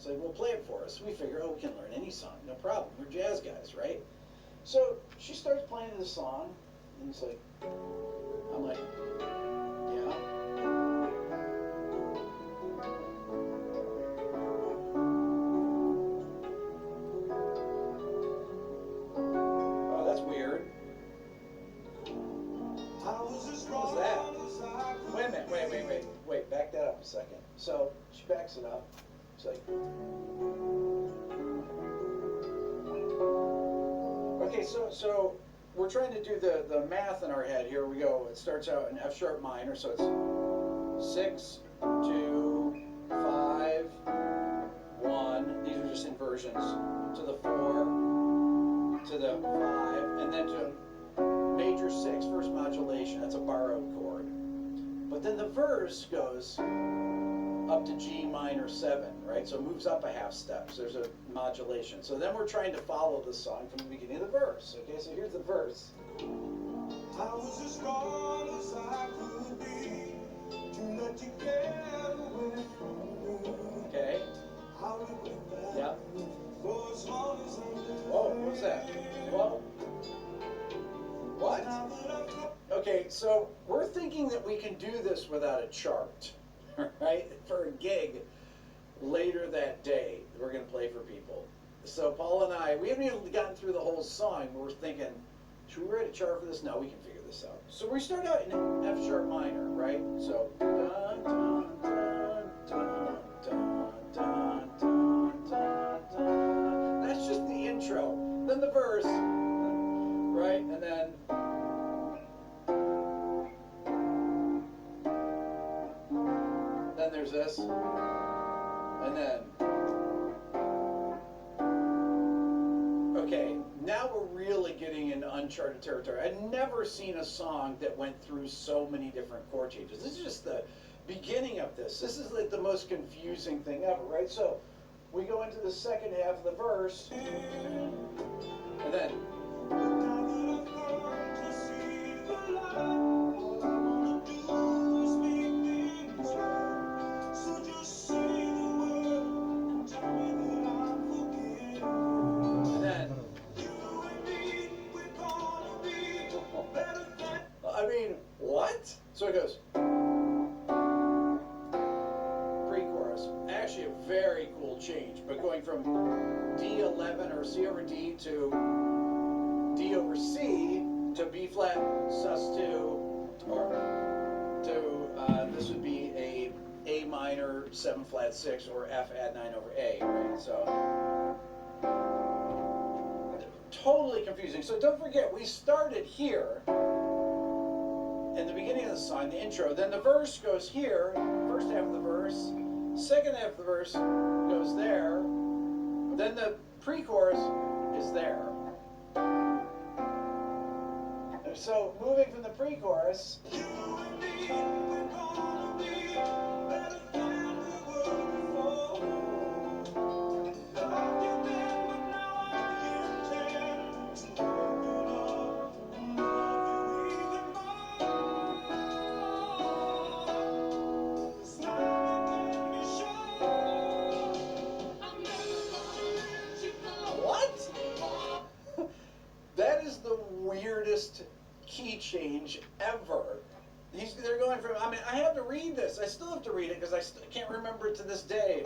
It's like, well, play it for us. We figure, oh, we can learn any song, no problem. We're jazz guys, right? So she starts playing the song, and it's like, I'm like, yeah. Oh, that's weird. What was that? Wait a minute, wait, back that up a second. So she backs it up. It's like, okay, so we're trying to do the math in our head. Here we go. It starts out in F sharp minor, so it's 6, 2, 5, 1. These are just inversions to the 4, to the 5, and then to major 6, first modulation. That's a borrowed chord. But then the verse goes up to G minor 7, right? So it moves up a half step. So there's a modulation. So then we're trying to follow the song from the beginning of the verse. Okay, so here's the verse. I was as strong as I could be to let you get away from me. Okay. Yep. Whoa, what's that? Whoa. What? Okay, so we're thinking that we can do this without a chart. Right, for a gig later that day, we're going to play for people. So Paul and I, we haven't even gotten through the whole song, but we're thinking, should we write a chart for this? No, we can figure this out. So we start out in F sharp minor, right? So dun, dun, dun, dun, dun, dun, dun, dun. That's just the intro. Then the verse, right? And then there's this, and then, okay, now we're really getting into uncharted territory. I'd never seen a song that went through so many different chord changes. This is just the beginning of this. This is like the most confusing thing ever, right? So we go into the second half of the verse, and then, I mean, what? So it goes pre-chorus. Actually, a very cool change, but going from D11 or C over D to D over C to B flat sus2, or to this would be A minor 7 flat 6 or F add 9 over A, right? So totally confusing. So don't forget, we started here in the beginning of the song, the intro, then the verse goes here, first half of the verse, second half of the verse goes there, then the pre-chorus is there. So moving from the pre-chorus, key change ever. They're going from, I mean, I have to read this. I still have to read it because I can't remember it to this day.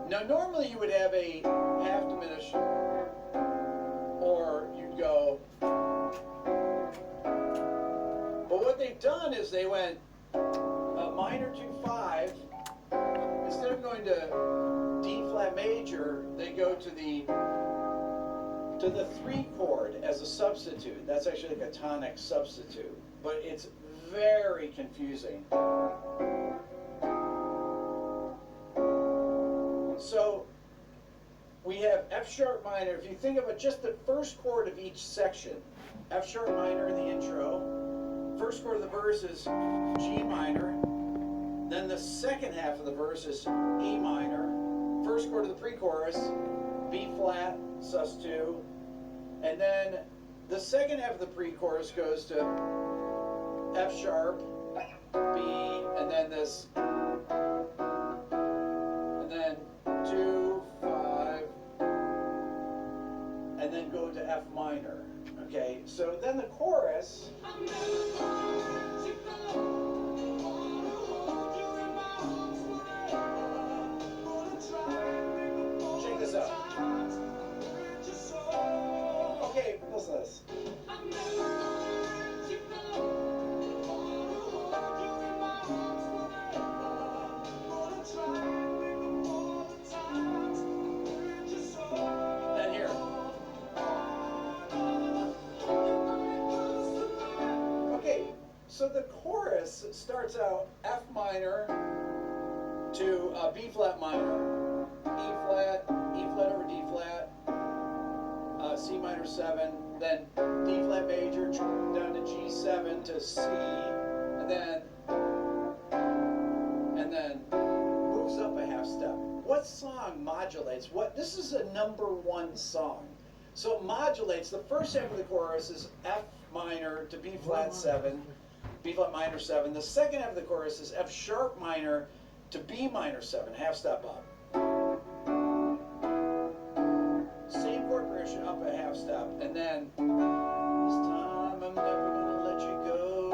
Now, normally you would have a half diminished, or you'd go, but what they've done is they went minor 2-5. Instead of going to D flat major, they go to the 3 chord as a substitute. That's actually like a tonic substitute, but it's very confusing. So we have F sharp minor. If you think of it, just the first chord of each section, F sharp minor in the intro, first chord of the verse is G minor, then the second half of the verse is E minor, first chord of the pre-chorus, B flat, sus2, and then the second half of the pre-chorus goes to F sharp, B, and then this F minor. Okay, so then the chorus. Check this out. Okay, listen to this. And here. Okay, so the chorus starts out F minor to B flat minor, E flat over D flat, C minor 7, then D flat major down to G7 to C, and then moves up a half step. What song modulates what? This is a #1 song. So it modulates, the first half of the chorus is F minor to B flat 7, B flat minor 7. The second half of the chorus is F sharp minor to B minor 7, half step up. Same chord progression up a half step, and then this time I'm never gonna let you go.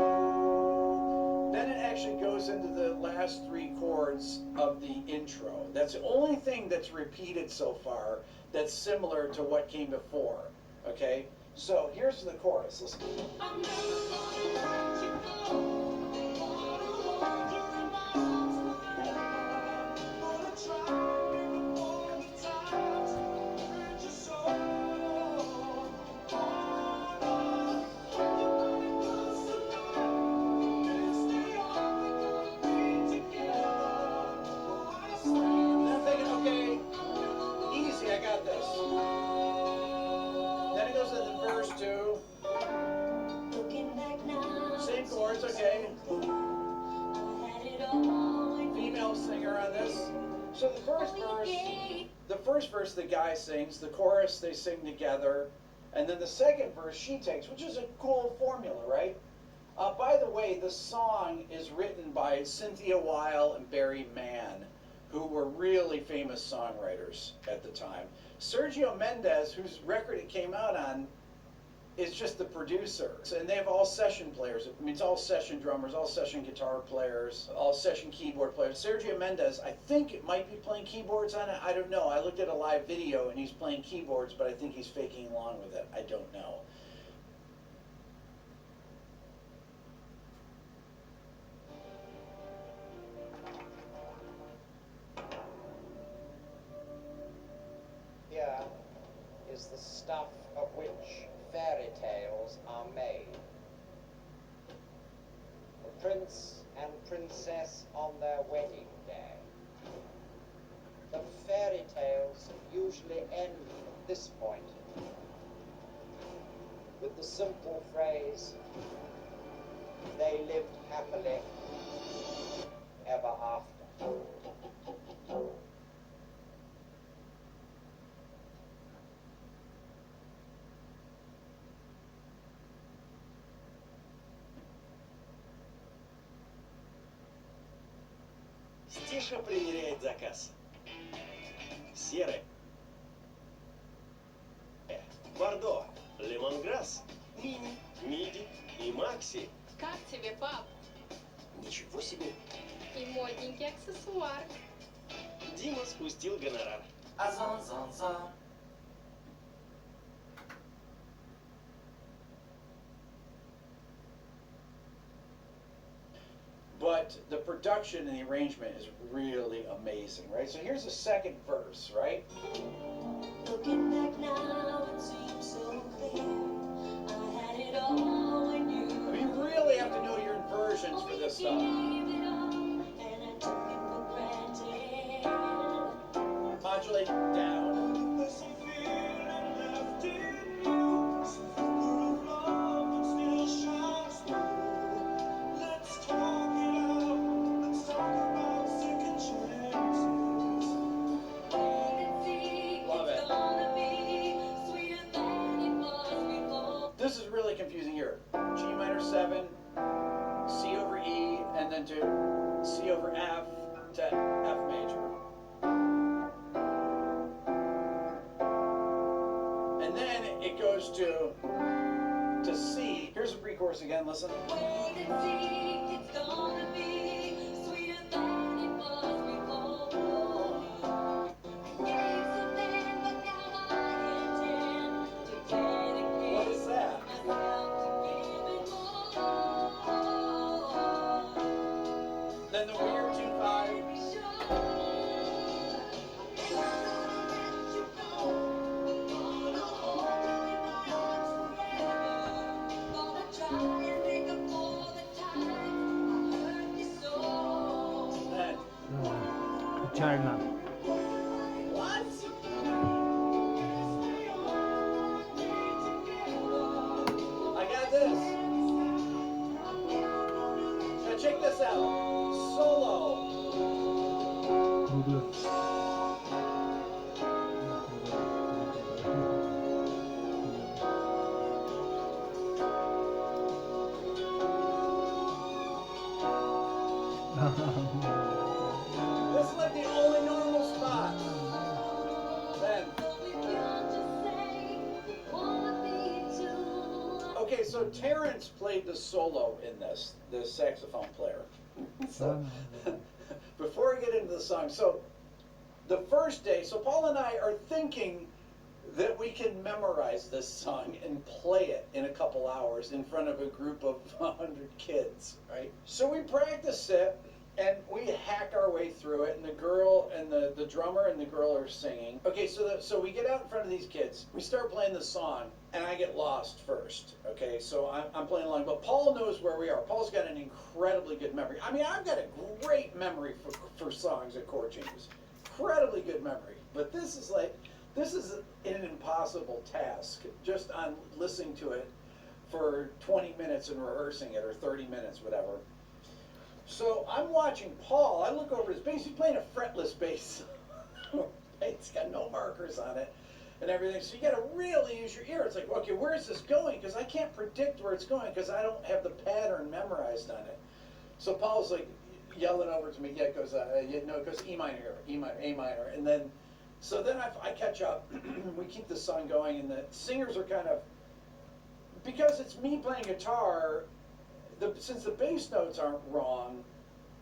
Then it actually goes into the last 3 chords of the intro. That's the only thing that's repeated so far that's similar to what came before. Okay? So here's the chorus. Listen. I'm never gonna let you go. Okay. Female singer on this. So the first verse the guy sings, the chorus they sing together, and then the second verse she takes, which is a cool formula, right? By the way, the song is written by Cynthia Weil and Barry Mann, who were really famous songwriters at the time. Sergio Mendes, whose record it came out on, is just the producer. And they have all session players. I mean, it's all session drummers, all session guitar players, all session keyboard players. Sergio Mendes, I think it might be playing keyboards on it. I don't know. I looked at a live video and he's playing keyboards, but I think he's faking along with it. I don't know. Here is the stuff of which fairy tales are made. The prince and princess on their wedding day. But fairy tales usually end at this point with the simple phrase, they lived happily ever after. Стиша примеряет заказ. Серый. Бордо. Лемонграсс. Мини. Миди. И Макси. Как тебе, пап? Ничего себе. И модненький аксессуар. Дима спустил гонорар. But the production and the arrangement is really amazing, right? So here's the second verse, right? Looking back now, it seems so clear. I had it all when you. I mean, you really have to know your inversions for this stuff. Modulate down. This is really confusing here. G minor 7, C over E, and then to C over F to F major. And then it goes to C. Here's the pre-chorus again, listen. Wait and see, it's gonna be sweeter than it was before. Gave some then, but now I intend to dedicate What is that? myself to giving more. Then the weird 2-5. Be sure I never let you go. Gonna hold you in my arms forever. Gonna try and make up for the times I hurt you so. Then Печально. what? I got this. Now check this out. Solo. This is like the only normal spot. Then. Okay, so Terrence played the solo in this, the saxophone player. So, before I get into the song, so the first day, so Paul and I are thinking that we can memorize this song and play it in a couple hours in front of a group of 100 kids, right? So we practice it, and we hack our way through it, and the girl and the drummer and the girl are singing. Okay, so we get out in front of these kids, we start playing the song, and I get lost first, okay? So I'm playing along, but Paul knows where we are. Paul's got an incredibly good memory. I mean, I've got a great memory for songs and chord changes. Incredibly good memory. But this is an impossible task, just on listening to it for 20 minutes and rehearsing it, or 30 minutes, whatever. So I'm watching Paul. I look over his bass. He's playing a fretless bass. It's got no markers on it and everything. So you got to really use your ear. It's like, okay, where is this going? Because I can't predict where it's going because I don't have the pattern memorized on it. So Paul's like yelling over to me. Yeah, it goes, it goes E minor here, E minor, A minor, and then I catch up. We keep the song going, and the singers are kind of, because it's me playing guitar. Since the bass notes aren't wrong,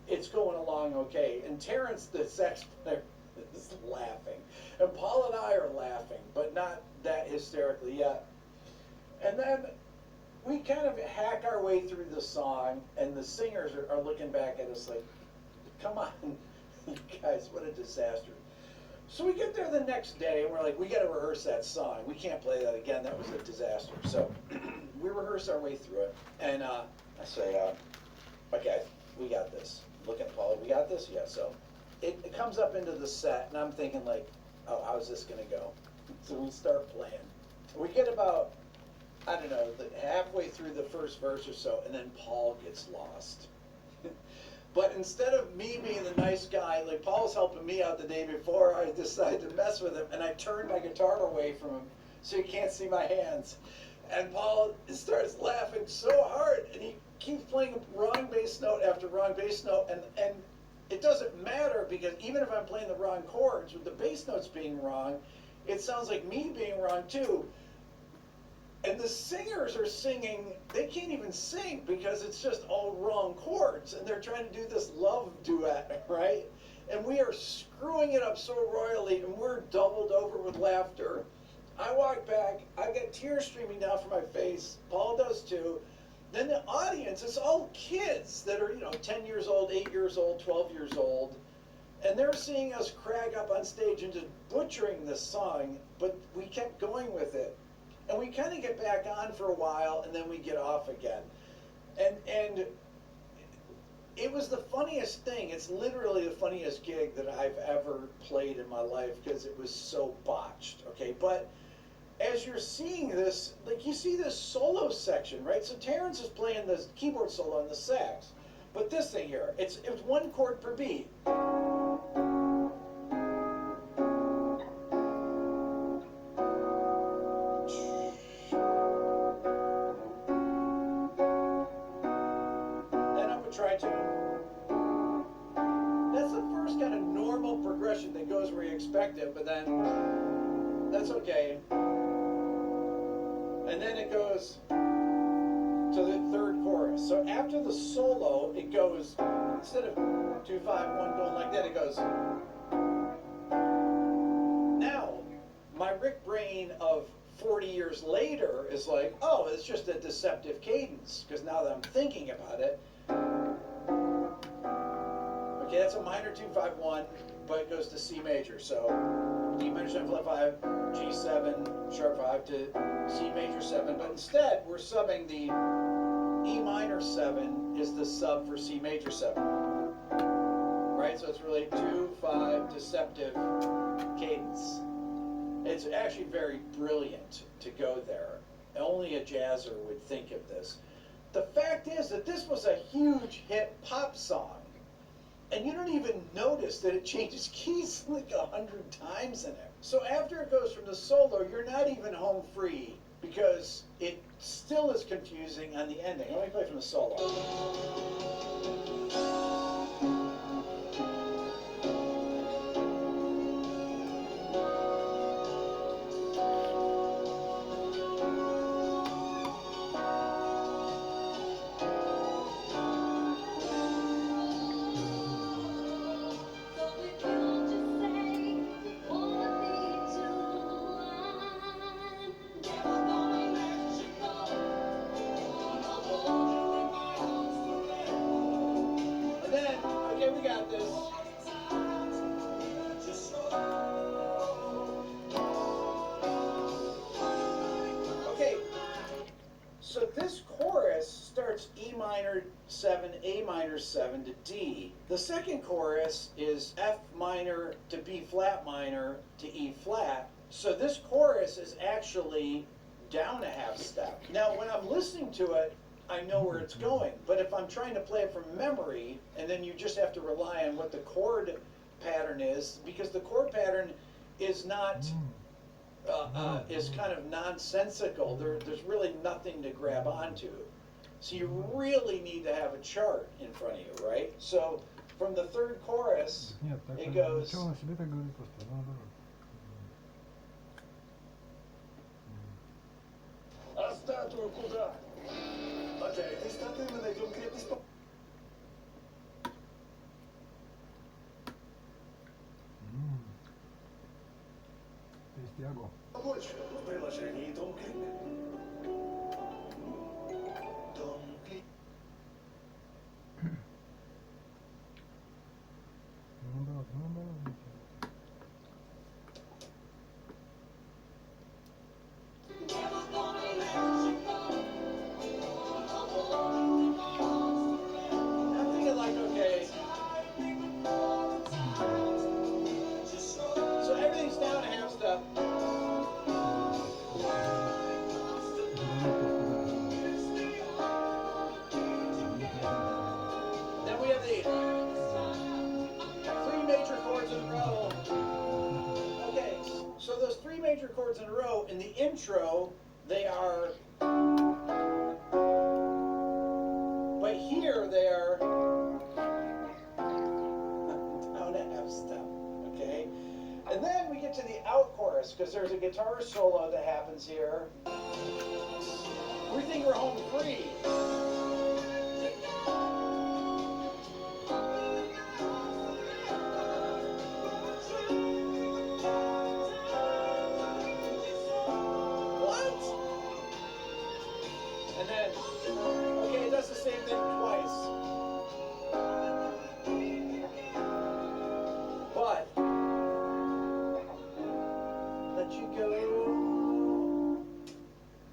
it's going along okay. And Terrence, the sax player, is laughing. And Paul and I are laughing, but not that hysterically yet. And then we kind of hack our way through the song, and the singers are looking back at us like, come on, you guys, what a disaster. So we get there the next day, and we're like, we got to rehearse that song. We can't play that again. That was a disaster. So we rehearse our way through it, and I say, okay, we got this. Look at Paul, we got this? Yeah, so it comes up into the set, and I'm thinking like, oh, how's this going to go? So we start playing. We get about, I don't know, halfway through the first verse or so, and then Paul gets lost. But instead of me being the nice guy, like Paul's helping me out the day before, I decide to mess with him, and I turn my guitar away from him so he can't see my hands. And Paul starts laughing so hard, and he keeps playing wrong bass note after wrong bass note, and it doesn't matter, because even if I'm playing the wrong chords, with the bass notes being wrong, it sounds like me being wrong too. And the singers are singing, they can't even sing because it's just all wrong chords, and they're trying to do this love duet, right? And we are screwing it up so royally, and we're doubled over with laughter. I walk back, I've got tears streaming down from my face, Paul does too. Then the audience, it's all kids that are, 10 years old, 8 years old, 12 years old, and they're seeing us crack up on stage and just butchering this song, but we kept going with it. And we kind of get back on for a while, and then we get off again. And it was the funniest thing. It's literally the funniest gig that I've ever played in my life, because it was so botched, okay? But as you're seeing this, like, you see this solo section, right? So Terrence is playing the keyboard solo on the sax. But this thing here, it's one chord per beat. That's the first kind of normal progression that goes where you expect it, but then that's okay. And then it goes to the third chorus. So after the solo, it goes, instead of 2, 5, 1 going like that, it goes. Now, my Rick brain of 40 years later is like, oh, it's just a deceptive cadence, because now that I'm thinking about it, okay, that's a minor 2, 5, 1, but it goes to C major. So D minor 7 flat 5, G7, sharp 5 to C major 7. But instead, we're subbing the E minor 7 is the sub for C major 7. Right? So it's really 2, 5, deceptive cadence. It's actually very brilliant to go there. Only a jazzer would think of this. The fact is that this was a huge hit pop song. And you don't even notice that it changes keys like 100 times in it. So after it goes from the solo, you're not even home free because it still is confusing on the ending. Let me play from the solo. So this chorus starts E minor 7, A minor 7 to D. The second chorus is F minor to B flat minor to E flat. So this chorus is actually down a half step. Now when I'm listening to it, I know where it's going. But if I'm trying to play it from memory, and then you just have to rely on what the chord pattern is, because the chord pattern is not is kind of nonsensical. There's really nothing to grab onto. So you really need to have a chart in front of you, right? So from the third chorus, Нет, так it goes. ничего, он себе так говорит просто, наоборот. А статую куда? А для этой статуи мы найдем крепость по... Тиаго. Больше в приложении Дом Клик. Дом Клик. Наоборот, наоборот. I'm thinking like, okay. So everything's down a half step. Then we have the 3 major chords in a row. Okay, so those 3 major chords in a row, in the intro, they are, but here they are down a half step, okay? And then we get to the out chorus, because there's a guitar solo that happens here. We think we're home free. What? And then, okay, it does the same thing twice. But, let you go.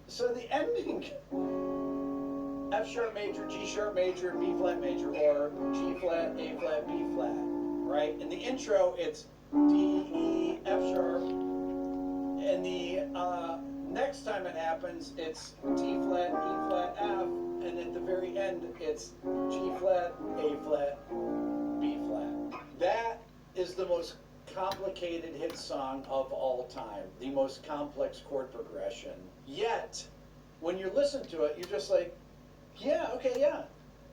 So the ending, F sharp major, G sharp major, B flat major, or G flat, A flat, B flat, right? In the intro, it's D, E, F sharp. And the next time it happens, it's D flat, E flat, F, and at the very end, it's G flat, A flat, B flat. That is the most complicated hit song of all time, the most complex chord progression. Yet, when you listen to it, you're just like, yeah, okay, yeah.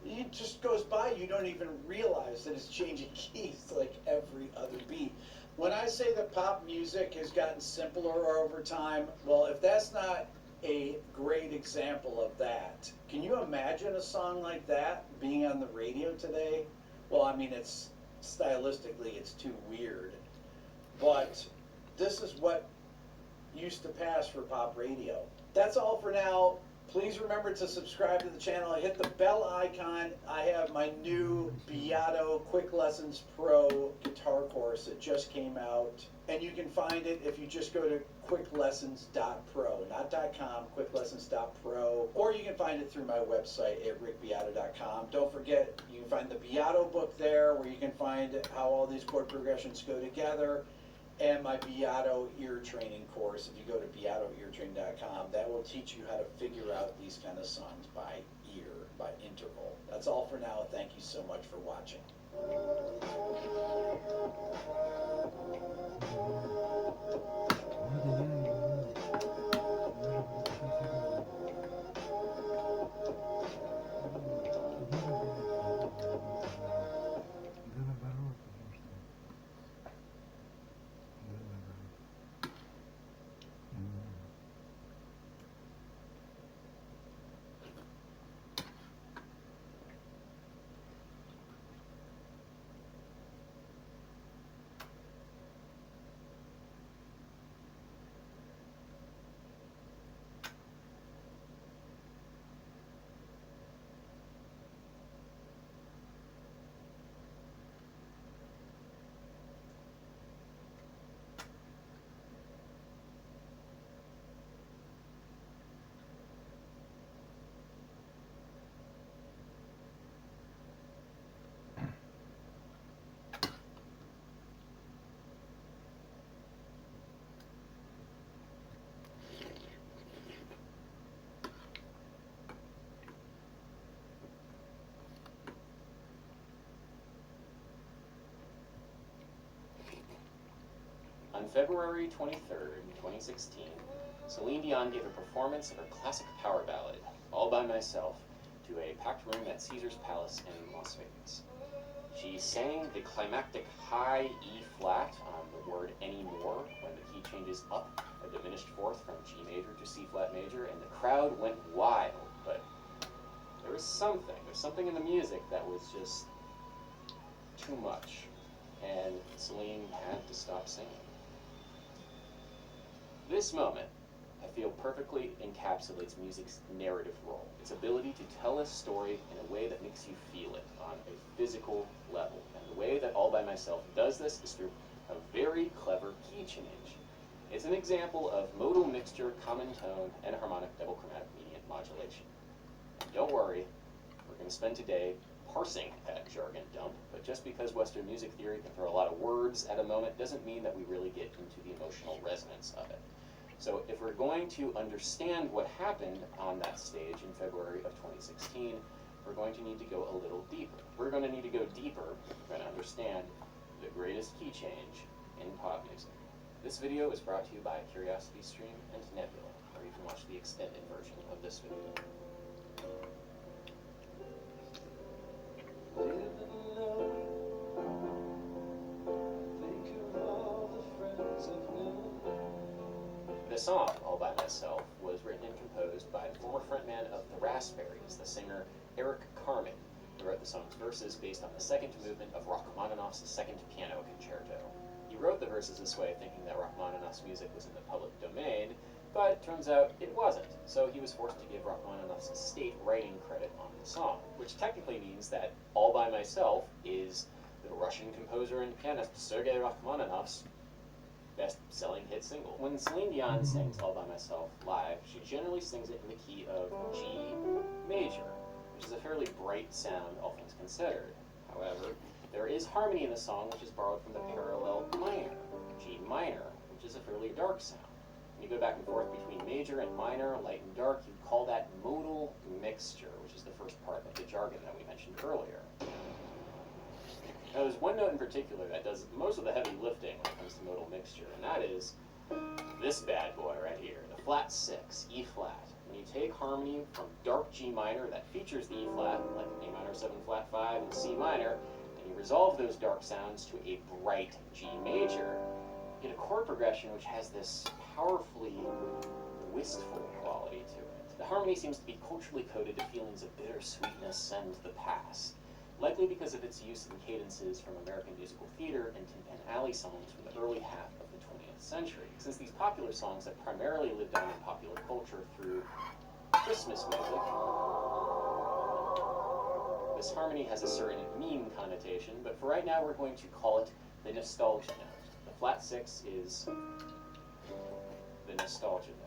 It just goes by, you don't even realize that it's changing keys like every other beat. When I say that pop music has gotten simpler over time, well, if that's not a great example of that. Can you imagine a song like that being on the radio today? Well, I mean, it's stylistically, it's too weird. But this is what used to pass for pop radio. That's all for now. Please remember to subscribe to the channel. Hit the bell icon. I have my new Beato Quick Lessons Pro guitar course that just came out. And you can find it if you just go to quicklessons.pro, not .com, quicklessons.pro. Or you can find it through my website at rickbeato.com. Don't forget, you can find the Beato book there, where you can find how all these chord progressions go together. And my Beato ear training course, if you go to beatoeartraining.com, that will teach you how to figure out these kind of songs by ear, by interval. That's all for now. Thank you so much for watching. On February 23rd, 2016, Celine Dion gave a performance of her classic power ballad, All by Myself, to a packed room at Caesar's Palace in Las Vegas. She sang the climactic high E flat on the word anymore when the key changes up a diminished fourth from G major to C flat major, and the crowd went wild. But there's something in the music that was just too much, and Celine had to stop singing. This moment, I feel, perfectly encapsulates music's narrative role, its ability to tell a story in a way that makes you feel it on a physical level. And the way that All by Myself does this is through a very clever key change. It's an example of modal mixture, common tone, and harmonic double chromatic mediant modulation. And don't worry, we're going to spend today parsing that jargon dump, but just because Western music theory can throw a lot of words at a moment doesn't mean that we really get into the emotional resonance of it. So if we're going to understand what happened on that stage in February of 2016, we're going to need to go a little deeper. We're going to need to go deeper if we're going to understand the greatest key change in pop music. This video is brought to you by CuriosityStream and Nebula, where you can watch the extended version of this video. The song, All by Myself, was written and composed by the former frontman of the Raspberries, the singer Eric Carmen, who wrote the song's verses based on the second movement of Rachmaninoff's second piano concerto. He wrote the verses this way, thinking that Rachmaninoff's music was in the public domain, but it turns out it wasn't, so he was forced to give Rachmaninoff's estate writing credit on the song, which technically means that All by Myself is the Russian composer and pianist Sergei Rachmaninoff's best-selling hit single. When Celine Dion sings All by Myself live, she generally sings it in the key of G major, which is a fairly bright sound, all things considered. However, there is harmony in the song, which is borrowed from the parallel minor, G minor, which is a fairly dark sound. When you go back and forth between major and minor, light and dark, you call that modal mixture, which is the first part of the jargon that we mentioned earlier. Now, there's one note in particular that does most of the heavy lifting when it comes to modal mixture, and that is this bad boy right here, the flat 6, E flat. When you take harmony from dark G minor that features the E flat, like A minor 7 flat 5 and C minor, and you resolve those dark sounds to a bright G major, you get a chord progression which has this powerfully wistful quality to it. The harmony seems to be culturally coded to feelings of bittersweetness and the past, likely because of its use in cadences from American musical theater and tin pan alley songs from the early half of the 20th century. Since these popular songs have primarily lived on in popular culture through Christmas music, this harmony has a certain mean connotation, but for right now we're going to call it the nostalgia note. The flat 6 is the nostalgia note.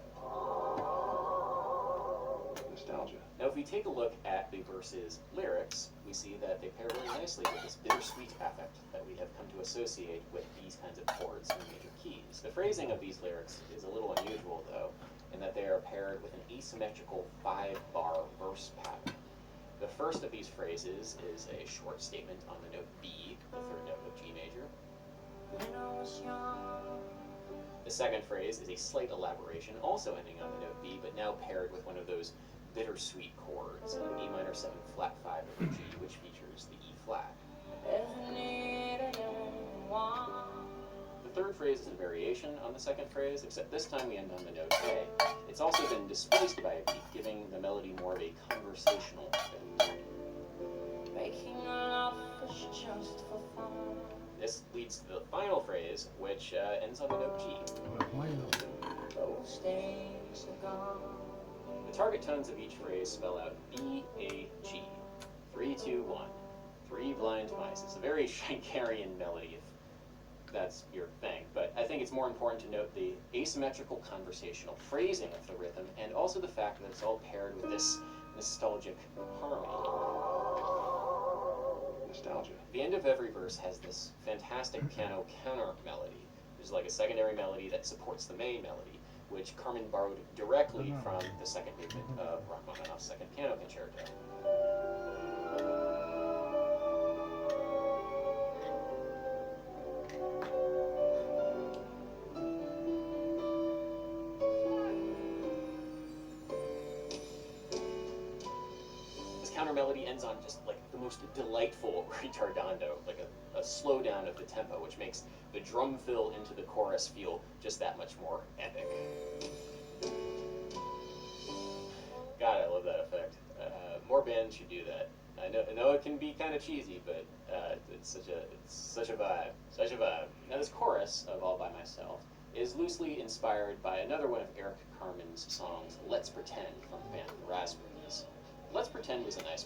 Nostalgia. Now if we take a look at the verse's lyrics, we see that they pair very nicely with this bittersweet affect that we have come to associate with these kinds of chords in major keys. The phrasing of these lyrics is a little unusual though, in that they are paired with an asymmetrical 5-bar verse pattern. The first of these phrases is a short statement on the note B, the third note of G major. The second phrase is a slight elaboration, also ending on the note B, but now paired with one of those bittersweet chords, an A minor 7 flat 5 over G, which features the E flat. The third phrase is a variation on the second phrase, except this time we end on the note A. It's also been displaced by a beat, giving the melody more of a conversational effect. Making love is just for fun. This leads to the final phrase, which ends on the note G. Those days are gone. The target tones of each phrase spell out B, A, G. 3, 2, 1. 3 blind mice. It's a very Schenkerian melody, if that's your thing. But I think it's more important to note the asymmetrical conversational phrasing of the rhythm, and also the fact that it's all paired with this nostalgic harmony. Nostalgia. The end of every verse has this fantastic piano counter melody. There's like a secondary melody that supports the main melody, which Carmen borrowed directly from the second movement of Rachmaninoff's Second Piano Concerto. This counter melody ends on just like the most delightful ritardando, like a slowdown of the tempo, which makes the drum fill into the chorus feel just that much more epic. God, I love that effect. More bands should do that. I know it can be kind of cheesy, but it's such a vibe. Now this chorus of All By Myself is loosely inspired by another one of Eric Carmen's songs, Let's Pretend, from the band The Raspberries. Let's Pretend was a nice